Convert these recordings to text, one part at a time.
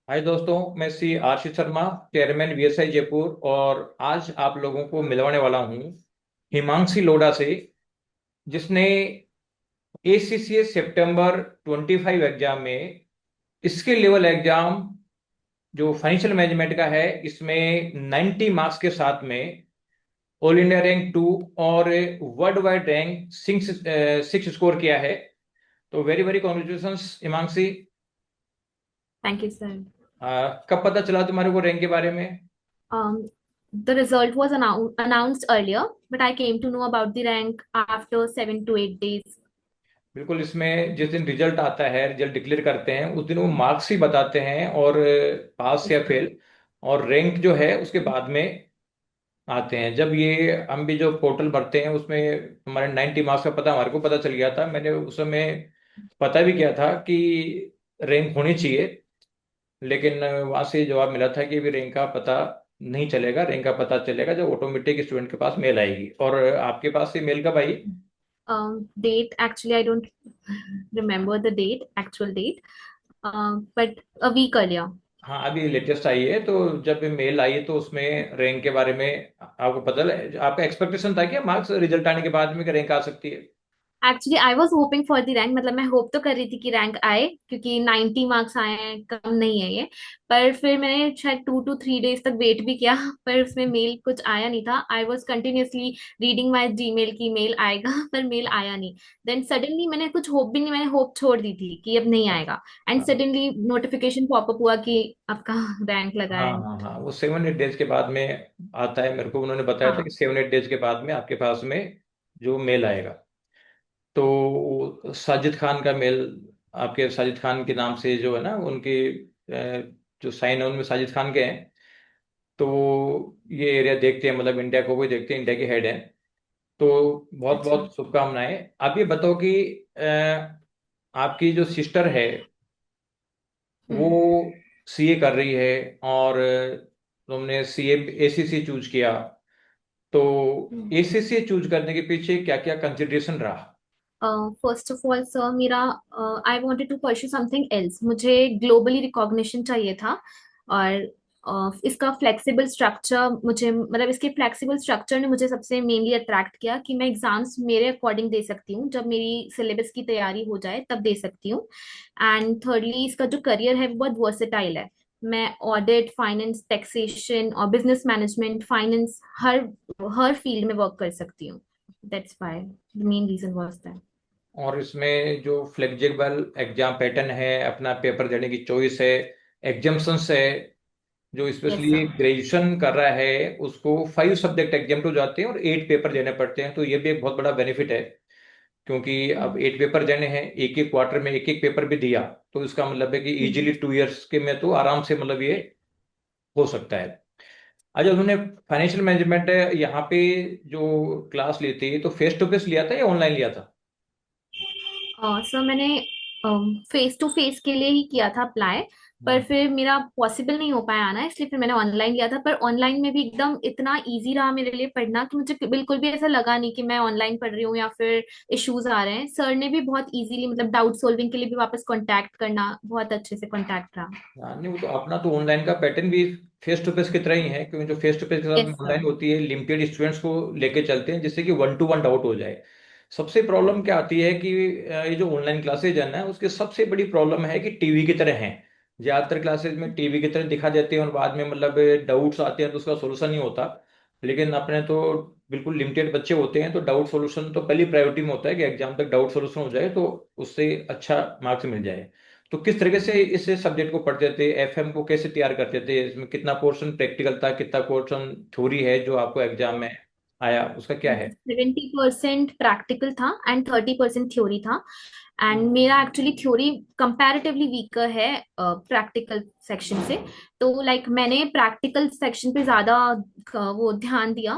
हाय दोस्तों, मैं सी Ashish Sharma, chairman VSI Jaipur. और आज आप लोगों को मिलवाने वाला हूँ हिमांशी लोढ़ा से, जिसने एसीसीए सितंबर 25 एग्जाम में स्किल लेवल एग्जाम जो फाइनेंशियल मैनेजमेंट का है, इसमें 90 मार्क्स के साथ में ऑल इंडिया रैंक 2 और वर्ल्ड वाइड रैंक 6 स्कोर किया है। तो very very congratulations Himanshi. Thank you, sir. कब पता चला तुम्हारे को रैंक के बारे में? The result was announced earlier, but I came to know about the rank after 7 to 8 days. बिल्कुल, इसमें जिस दिन रिजल्ट आता है, रिजल्ट डिक्लेयर करते हैं, उस दिन वो मार्क्स ही बताते हैं, और पास या फेल और रैंक जो है उसके बाद में आते हैं। जब ये हम भी जो पोर्टल भरते हैं उसमें हमारे 90 मार्क्स का पता हमारे को पता चल गया था। मैंने उस समय पता भी किया था कि रैंक होनी चाहिए, लेकिन वहां से जवाब मिला था कि भी रैंक का पता नहीं चलेगा, रैंक का पता चलेगा जब ऑटोमेटिक स्टूडेंट के पास मेल आएगी। और आपके पास ये मेल कब आई? Date, actually, I don't remember the date, actual date, but a week earlier. हाँ, अभी लेटेस्ट आई है। तो जब मेल आई तो उसमें रैंक के बारे में आपको पता आपका एक्सपेक्टेशन था कि मार्क्स रिजल्ट आने के बाद में रैंक आ सकती है? Actually I was hoping for the rank, मतलब मैं होप तो कर रही थी कि रैंक आए, क्योंकि 90 मार्क्स आए हैं, कम नहीं है ये। पर फिर मैंने शायद 2 to 3 days तक वेट भी किया, पर उसमें मेल कुछ आया नहीं था। I was continuously reading my Gmail की मेल आएगा पर मेल आया नहीं। देन सडनली मैंने कुछ होप भी नहीं, मैंने होप छोड़ दी थी कि अब नहीं आएगा। एंड हाँ सडनली नोटिफिकेशन पॉपअप हुआ कि आपका रैंक लगा हाँ है। हाँ हाँ, वो 7-8 डेज के बाद में आता है। मेरे को उन्होंने बताया था कि हाँ। 7-8 डेज के बाद में आपके पास में जो मेल आएगा। तो साजिद खान का मेल, आपके साजिद खान के नाम से जो है ना उनके जो साइन है उनमें साजिद खान के हैं। तो ये एरिया देखते हैं, मतलब इंडिया को भी देखते हैं, इंडिया के हेड हैं। तो बहुत अच्छा। बहुत शुभकामनाएं। आप ये बताओ कि आपकी जो सिस्टर है वो हम्म। सीए कर रही है, और तुमने सीए एसीसी चूज किया। तो एसीसी चूज करने के पीछे क्या क्या कंसिडरेशन रहा? फर्स्ट ऑफ ऑल सर, मेरा I wanted to pursue something else. मुझे ग्लोबली रिकॉग्निशन चाहिए था। और इसका फ्लेक्सिबल स्ट्रक्चर, मुझे मतलब इसके फ्लेक्सिबल स्ट्रक्चर ने मुझे सबसे मेनली अट्रैक्ट किया कि मैं एग्जाम्स मेरे अकॉर्डिंग दे सकती हूँ, जब मेरी सिलेबस की तैयारी हो जाए तब दे सकती हूँ। एंड थर्डली, इसका जो करियर है वो बहुत वर्सेटाइल है। मैं ऑडिट, फाइनेंस, टैक्सेशन और बिजनेस मैनेजमेंट, फाइनेंस, हर हर फील्ड में वर्क कर सकती हूँ। That's why the main reason was that. और इसमें जो फ्लेक्सिबल एग्जाम पैटर्न है, अपना पेपर देने की चॉइस है, एग्जाम्शंस है, जो यस स्पेशली सर। ग्रेजुएशन कर रहा है उसको 5 सब्जेक्ट एग्जाम हो जाते हैं और 8 पेपर देने पड़ते हैं। तो ये भी एक बहुत बड़ा बेनिफिट है, क्योंकि अब 8 पेपर देने हैं, एक एक क्वार्टर में एक एक पेपर भी दिया, तो इसका मतलब है कि इजीली 2 इयर्स के में तो आराम से मतलब ये हो सकता है। अच्छा, उन्होंने फाइनेंशियल मैनेजमेंट यहाँ पे जो क्लास ली थी तो फेस टू फेस लिया था या ऑनलाइन लिया था? सर, मैंने फेस टू फेस के लिए ही किया था अप्लाई। पर हाँ। फिर मेरा पॉसिबल नहीं हो पाया आना, इसलिए फिर मैंने ऑनलाइन लिया था। पर ऑनलाइन में भी एकदम इतना इजी रहा मेरे लिए पढ़ना कि मुझे बिल्कुल भी ऐसा लगा नहीं कि मैं ऑनलाइन पढ़ रही हूँ या फिर इश्यूज आ रहे हैं। सर ने भी बहुत इजीली, मतलब डाउट सॉल्विंग के लिए भी वापस कांटेक्ट करना, बहुत अच्छे से कांटेक्ट रहा। हाँ, नहीं, वो तो अपना तो ऑनलाइन का पैटर्न भी फेस टू फेस की तरह ही है, क्योंकि जो फेस टू फेस के साथ यस सर। ऑनलाइन होती है लिमिटेड स्टूडेंट्स को लेके चलते हैं, जिससे कि 1-to-1 डाउट हो जाए। सबसे प्रॉब्लम क्या आती है कि ये जो ऑनलाइन क्लासेज है ना, उसकी सबसे बड़ी प्रॉब्लम है कि टीवी की तरह है। ज्यादातर क्लासेज में टीवी की तरह दिखा देते हैं और बाद में मतलब डाउट्स आते हैं तो उसका सोल्यूशन नहीं होता। लेकिन अपने तो बिल्कुल लिमिटेड बच्चे होते हैं, तो डाउट सोल्यूशन तो पहली प्रायोरिटी में होता है कि एग्जाम तक डाउट सोल्यूशन हो जाए, तो उससे अच्छा मार्क्स मिल जाए। तो किस तरीके से इस सब्जेक्ट को पढ़ते थे, एफएम को कैसे तैयार करते थे, इसमें कितना पोर्शन प्रैक्टिकल था, कितना पोर्शन थ्योरी है जो आपको एग्जाम में आया, उसका क्या है? 70% प्रैक्टिकल था एंड 30% थ्योरी था। एंड मेरा एक्चुअली थ्योरी कंपैरेटिवली वीकर है प्रैक्टिकल सेक्शन से। तो लाइक मैंने प्रैक्टिकल सेक्शन पे ज्यादा वो ध्यान दिया।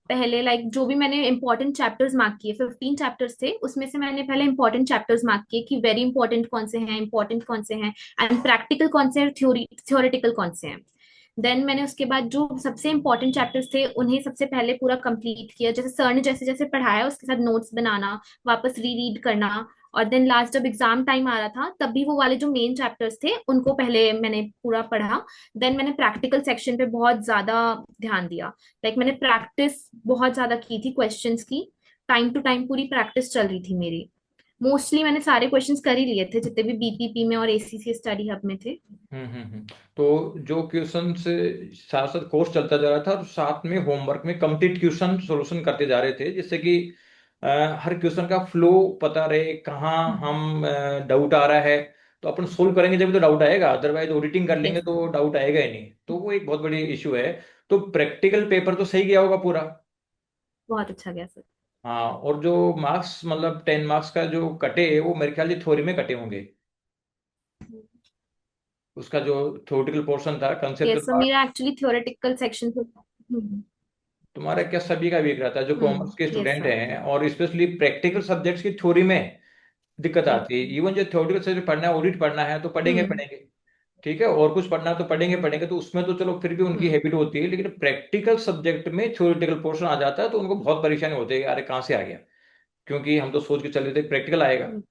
पहले लाइक जो भी मैंने इंपॉर्टेंट चैप्टर्स मार्क किए, 15 चैप्टर्स थे, उसमें से मैंने पहले इंपॉर्टेंट चैप्टर्स मार्क किए कि वेरी इंपॉर्टेंट कौन से हैं, इंपॉर्टेंट कौन से हैं, एंड प्रैक्टिकल कौन से हैं, थ्योरेटिकल कौन से हैं। देन मैंने उसके बाद जो सबसे इंपॉर्टेंट चैप्टर्स थे उन्हें सबसे पहले पूरा कंप्लीट किया। जैसे सर ने जैसे जैसे पढ़ाया उसके साथ नोट्स बनाना, वापस री रीड करना, और देन लास्ट जब एग्जाम टाइम आ रहा था तब भी वो वाले जो मेन चैप्टर्स थे उनको पहले मैंने पूरा पढ़ा। देन मैंने प्रैक्टिकल सेक्शन पे बहुत ज्यादा ध्यान दिया। लाइक मैंने प्रैक्टिस बहुत ज्यादा की थी क्वेश्चंस की। टाइम टू टाइम पूरी प्रैक्टिस चल रही थी मेरी। मोस्टली मैंने सारे क्वेश्चंस कर ही लिए थे जितने भी बीपीपी में और एसीसी स्टडी हब में थे। तो जो क्वेश्चन से साथ साथ कोर्स चलता जा रहा था और साथ में होमवर्क में कंप्लीट क्वेश्चन सॉल्यूशन करते जा रहे थे, जिससे कि हर क्वेश्चन का फ्लो पता रहे, कहाँ हम डाउट आ रहा है तो अपन सोल्व करेंगे जब तो डाउट आएगा, अदरवाइज ऑडिटिंग कर लेंगे यस। तो डाउट आएगा ही नहीं। तो वो एक बहुत बड़ी इशू है। तो प्रैक्टिकल पेपर तो सही गया होगा पूरा? बहुत अच्छा गया सर। हाँ, और जो मार्क्स मतलब 10 मार्क्स का जो कटे वो मेरे ख्याल से थ्योरी में कटे होंगे। उसका जो थ्योरेटिकल पोर्शन था, कंसेप्चुअल यस सर, पार्ट। मेरा एक्चुअली थ्योरेटिकल सेक्शन था। तुम्हारा क्या सभी का वीक रहता है जो कॉमर्स के यस स्टूडेंट सर। हैं, और स्पेशली प्रैक्टिकल सब्जेक्ट्स की थ्योरी में दिक्कत आती है। इवन जो थ्योरेटिकल सब्जेक्ट पढ़ना है, ऑडिट पढ़ना है तो पढ़ेंगे हम्म। पढ़ेंगे, ठीक है, और कुछ पढ़ना है तो पढ़ेंगे पढ़ेंगे, तो उसमें तो चलो फिर भी उनकी हम्म। हैबिट होती है। लेकिन प्रैक्टिकल सब्जेक्ट में थ्योरेटिकल पोर्शन आ जाता है तो उनको बहुत परेशानी होती है कि अरे कहाँ से आ गया, क्योंकि हम तो सोच के चल रहे थे प्रैक्टिकल आएगा, हम्म।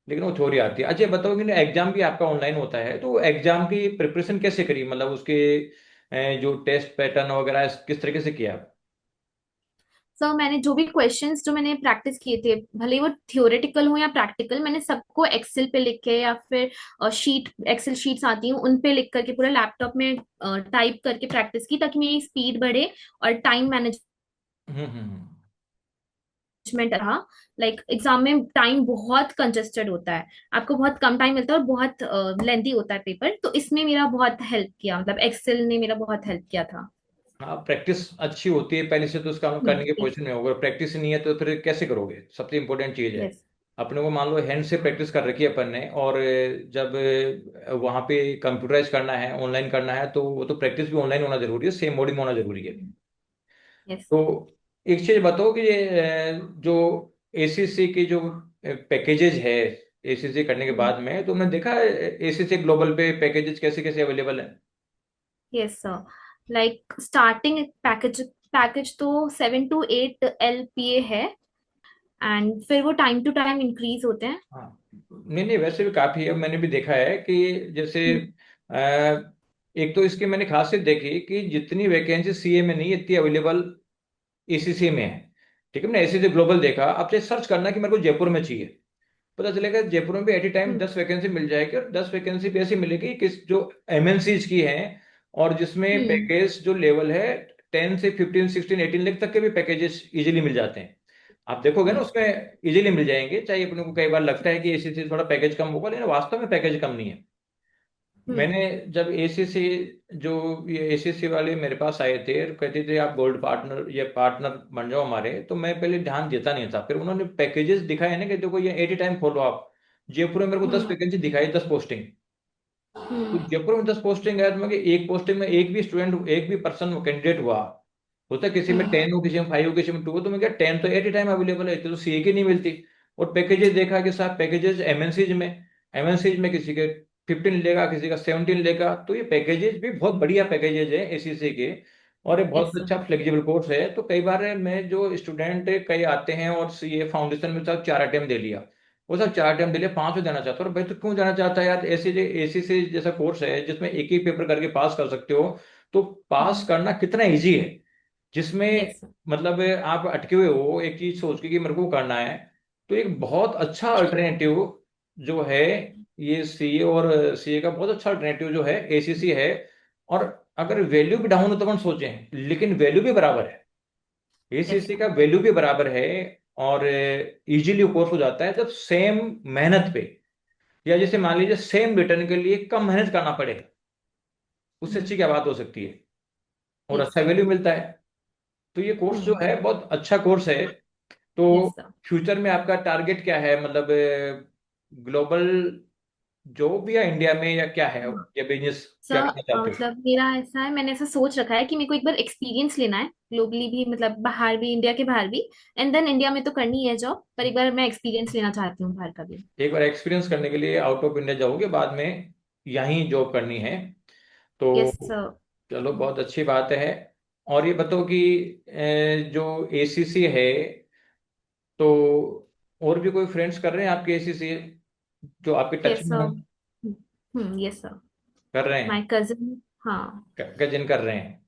लेकिन वो थ्योरी आती है। अच्छा ये बताओ कि एग्जाम भी आपका ऑनलाइन होता है, तो एग्जाम की प्रिपरेशन कैसे करी, मतलब उसके जो टेस्ट पैटर्न वगैरह किस तरीके से किया? सर मैंने जो भी क्वेश्चंस जो मैंने प्रैक्टिस किए थे, भले ही वो थियोरेटिकल हो या प्रैक्टिकल, मैंने सबको एक्सेल पे लिख के या फिर शीट एक्सेल शीट्स आती हैं उन पे लिख करके पूरा लैपटॉप में टाइप करके प्रैक्टिस की, ताकि मेरी स्पीड बढ़े और टाइम मैनेजमेंट रहा। लाइक एग्जाम में टाइम बहुत कंजेस्टेड होता है, आपको बहुत कम टाइम मिलता है और बहुत लेंथी होता है पेपर, तो इसमें मेरा बहुत हेल्प किया, मतलब एक्सेल ने मेरा बहुत हेल्प किया था। हाँ, प्रैक्टिस अच्छी होती है पहले से तो उसका हम करने की yes, पोजीशन में होगा। प्रैक्टिस नहीं है तो फिर कैसे करोगे? सबसे इंपॉर्टेंट चीज है। yes, अपने को मान लो हैंड से प्रैक्टिस कर रखी है अपन ने, और जब वहाँ पे कंप्यूटराइज करना है, ऑनलाइन करना है, तो वो तो प्रैक्टिस भी ऑनलाइन होना जरूरी है, सेम मोड में होना जरूरी है। yes, तो एक चीज बताओ कि ये जो एसीसी की जो पैकेजेस है, एसीसी करने के बाद में तो हमने देखा एसीसी ग्लोबल पे पैकेजेस कैसे कैसे अवेलेबल है। Yes sir. Like starting package package तो 7 to 8 LPA है, एंड फिर वो टाइम टू टाइम इंक्रीज होते हैं। हाँ, नहीं नहीं, वैसे भी काफी है। मैंने भी देखा है कि जैसे अ, एक तो इसकी मैंने खासियत देखी कि जितनी वैकेंसी सीए में नहीं, इतनी अवेलेबल एसीसी में है। ठीक है, मैंने एसीसी ग्लोबल देखा। अब चाहे सर्च करना कि मेरे को जयपुर में चाहिए, पता चलेगा जयपुर में भी एट टाइम 10 वैकेंसी मिल जाएगी, और 10 वैकेंसी भी ऐसी मिलेगी कि जो एमएनसीज की हैं, और जिसमें हम्म। पैकेज जो लेवल है 10 से 15 16 18 लाख तक के भी पैकेजेस इजीली मिल जाते हैं। आप देखोगे ना उसमें इजीली मिल जाएंगे। चाहे अपने को कई बार लगता है कि एसीसी थोड़ा पैकेज कम होगा, लेकिन वास्तव में पैकेज कम नहीं है। हम्म। मैंने जब एसीसी जो ये एसीसी वाले मेरे पास आए थे और कहते थे आप गोल्ड पार्टनर या पार्टनर बन जाओ हमारे, तो मैं पहले ध्यान देता नहीं था। फिर उन्होंने पैकेजेस दिखाए ना कि देखो ये एटी टाइम खोलो आप। जयपुर में मेरे को 10 वैकेंसी दिखाई, 10 पोस्टिंग। तो हम्म। जयपुर में 10 पोस्टिंग है तो मैं कि एक पोस्टिंग में एक भी स्टूडेंट, एक भी पर्सन कैंडिडेट हुआ, होता है किसी में 10 हो, किसी में 5 हो, किसी में 2 हो, तो मैं क्या 10 तो एट टाइम अवेलेबल है, तो सीए की नहीं मिलती। और पैकेजेस देखा कि साहब पैकेजेस एमएनसीज में किसी के 15 लेगा, किसी का 17 लेगा। तो ये पैकेजेस भी बहुत बढ़िया पैकेजेस है एसीसी के, और ये बहुत यस सर। अच्छा फ्लेक्सिबल कोर्स है। तो कई बार मैं जो स्टूडेंट कई आते हैं और सीए फाउंडेशन में सब 4 अटेम्प्ट दे लिया, वो सब 4 अटेम्प्ट दे लिया, 5 में देना चाहता हूँ। और भाई तो क्यों जाना चाहता है यार? ऐसे एसी से जैसा कोर्स है जिसमें एक ही पेपर करके पास कर सकते हो, तो पास करना कितना इजी है, जिसमें यस सर। मतलब आप अटके हुए हो एक चीज सोच के कि मेरे को करना है। तो एक बहुत अच्छा अल्टरनेटिव जो है ये सीए, और सीए का बहुत अच्छा अल्टरनेटिव जो है एसीसी है। और अगर वैल्यू भी डाउन हो तो अपन सोचें, लेकिन वैल्यू भी बराबर है, यस एसीसी सर। का वैल्यू भी बराबर है। और इजीली कोर्स हो जाता है जब सेम मेहनत पे, या जैसे मान लीजिए सेम रिटर्न के लिए कम मेहनत करना पड़ेगा, उससे अच्छी क्या बात हो सकती है? और यस अच्छा सर। वैल्यू मिलता है। तो ये कोर्स जो हम्म। है बहुत अच्छा कोर्स है। तो यस सर। फ्यूचर में आपका टारगेट क्या है, मतलब ग्लोबल जॉब या इंडिया में, या क्या है, या बिजनेस क्या सर करना चाहते हो? मतलब मेरा ऐसा है, मैंने ऐसा सोच रखा है कि मेरे को एक बार एक्सपीरियंस लेना है ग्लोबली भी, मतलब बाहर भी, इंडिया के बाहर भी। एंड देन इंडिया में तो करनी है जॉब, पर एक बार मैं एक्सपीरियंस लेना चाहती हूँ बाहर का भी। एक बार एक्सपीरियंस करने के लिए आउट ऑफ इंडिया जाओगे, बाद में यहीं जॉब करनी है तो यस सर। चलो बहुत अच्छी बात है। और ये बताओ कि जो एसीसी है, तो और भी कोई फ्रेंड्स कर रहे हैं आपके एसीसीए जो आपके टच यस में हो? सर। Yes sir. कर रहे माय हैं? कजिन। हाँ। कजिन कर रहे हैं?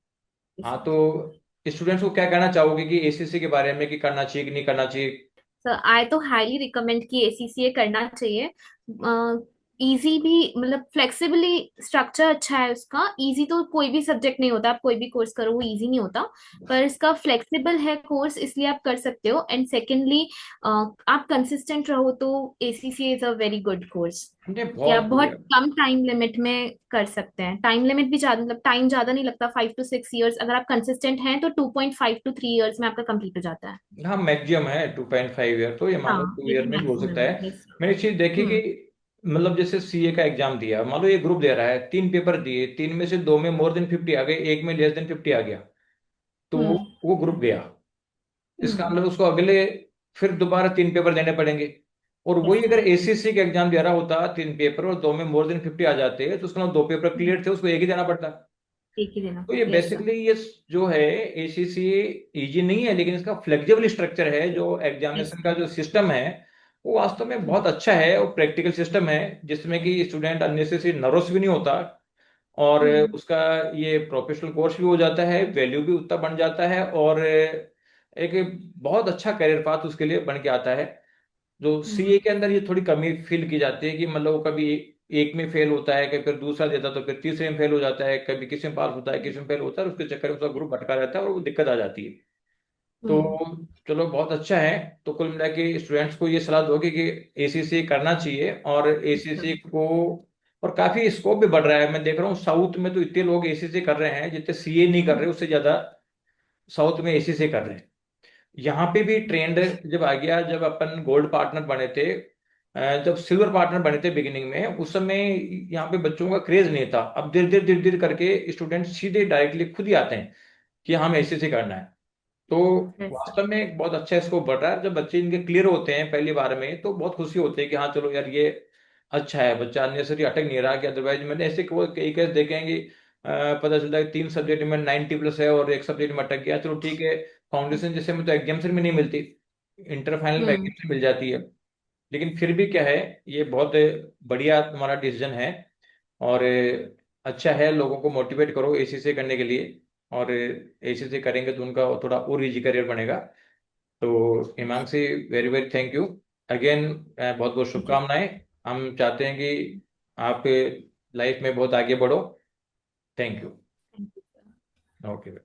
यस हाँ, सर। तो स्टूडेंट्स को क्या कहना चाहोगे कि एसीसी के बारे में, कि करना चाहिए कि नहीं करना चाहिए? सर आई तो हाईली रिकमेंड कि एसीसीए करना चाहिए। इजी भी, मतलब फ्लेक्सिबली स्ट्रक्चर अच्छा है उसका। इजी तो कोई भी सब्जेक्ट नहीं होता, आप कोई भी कोर्स करो वो इजी नहीं होता। पर इसका फ्लेक्सिबल है कोर्स, इसलिए आप कर सकते हो। एंड सेकेंडली, आप कंसिस्टेंट रहो तो ACCA is a very good course. हमने कि आप बहुत बहुत बढ़िया। कम टाइम लिमिट में कर सकते हैं। टाइम लिमिट भी ज्यादा, मतलब टाइम ज्यादा नहीं लगता, 5 to 6 years। अगर आप कंसिस्टेंट हैं तो 2.5 to 3 years में आपका कंप्लीट हो जाता है। हाँ, मैक्सिमम है 2.5 ईयर, तो ये मान लो हाँ, 2 ईयर ये में भी हो सकता मैक्सिमम है। है। यस। मैंने एक चीज देखी कि हम्म। मतलब जैसे सीए का एग्जाम दिया, मान लो ये ग्रुप दे रहा है, 3 पेपर दिए, 3 में से 2 में मोर देन 50 आ गए, एक में लेस देन 50 आ गया, तो हम्म। वो ग्रुप गया। इसका हम्म। मतलब उसको अगले फिर दोबारा 3 पेपर देने पड़ेंगे। और यस वही अगर सर। एसीसी का एग्जाम दे रहा होता, 3 पेपर और 2 में मोर देन 50 आ जाते, तो उसका मतलब 2 पेपर क्लियर थे, उसको एक ही देना पड़ता। एक ही देना तो ये पड़ता। Yes sir. बेसिकली ये जो है एसीसी, इजी नहीं है, लेकिन इसका फ्लेक्सिबल स्ट्रक्चर है, जो यस एग्जामिनेशन का सर। जो सिस्टम है वो वास्तव में बहुत अच्छा है, और प्रैक्टिकल सिस्टम है, जिसमें कि स्टूडेंट अननेसेसरी नर्वस भी नहीं होता, और हम्म। उसका ये प्रोफेशनल कोर्स भी हो जाता है, वैल्यू भी उतना बन जाता है, और एक बहुत अच्छा करियर पाथ उसके लिए बन के आता है। जो हम्म। सीए के अंदर ये थोड़ी कमी फील की जाती है कि मतलब वो कभी एक में फेल होता है, कभी फिर दूसरा देता तो फिर तीसरे में फेल हो जाता है, कभी किसी में पास होता है, किसी में फेल होता है, और उसके चक्कर में उसका ग्रुप भटका रहता है और वो दिक्कत आ जाती है। तो हम्म। चलो, बहुत अच्छा है। तो कुल मिला के स्टूडेंट्स को ये सलाह दोगे कि एसीसी करना चाहिए, और यस सर। एसीसी को, और काफी स्कोप भी बढ़ रहा है। मैं देख रहा हूँ साउथ में तो इतने लोग एसीसी कर रहे हैं, जितने सीए नहीं कर रहे उससे ज्यादा साउथ में एसीसी कर रहे हैं। यहाँ पे भी ट्रेंड जब आ गया, जब अपन गोल्ड पार्टनर बने थे, जब सिल्वर पार्टनर बने थे बिगिनिंग में, उस समय यहाँ पे बच्चों का क्रेज नहीं था। अब धीरे धीरे करके स्टूडेंट सीधे डायरेक्टली खुद ही आते हैं कि हम एसीसी करना है। तो यस सर। वास्तव में एक बहुत अच्छा स्कोप बढ़ रहा है। जब बच्चे इनके क्लियर होते हैं पहली बार में, तो बहुत खुशी होती है कि हाँ चलो यार, ये अच्छा है, बच्चा अननेसरी अटक नहीं रहा। कि अदरवाइज मैंने ऐसे कई केस देखे हैं कि पता चलता है 3 सब्जेक्ट में 90+ है और एक सब्जेक्ट में अटक गया, चलो ठीक है। फाउंडेशन जैसे में तो एग्जाम्शन में नहीं मिलती, इंटर फाइनल में हम्म। एग्जाम्शन मिल जाती है। लेकिन फिर भी क्या है, ये बहुत बढ़िया तुम्हारा डिसीजन है, और अच्छा है। लोगों को मोटिवेट करो एसीसी करने के लिए, और एसीसी करेंगे तो उनका थोड़ा और इजी करियर बनेगा। तो Himanshi, very very thank you again, बहुत बहुत थैंक यू। शुभकामनाएं। हम चाहते हैं कि आप लाइफ में बहुत आगे बढ़ो। Thank you. Thank you. Okay बेटा।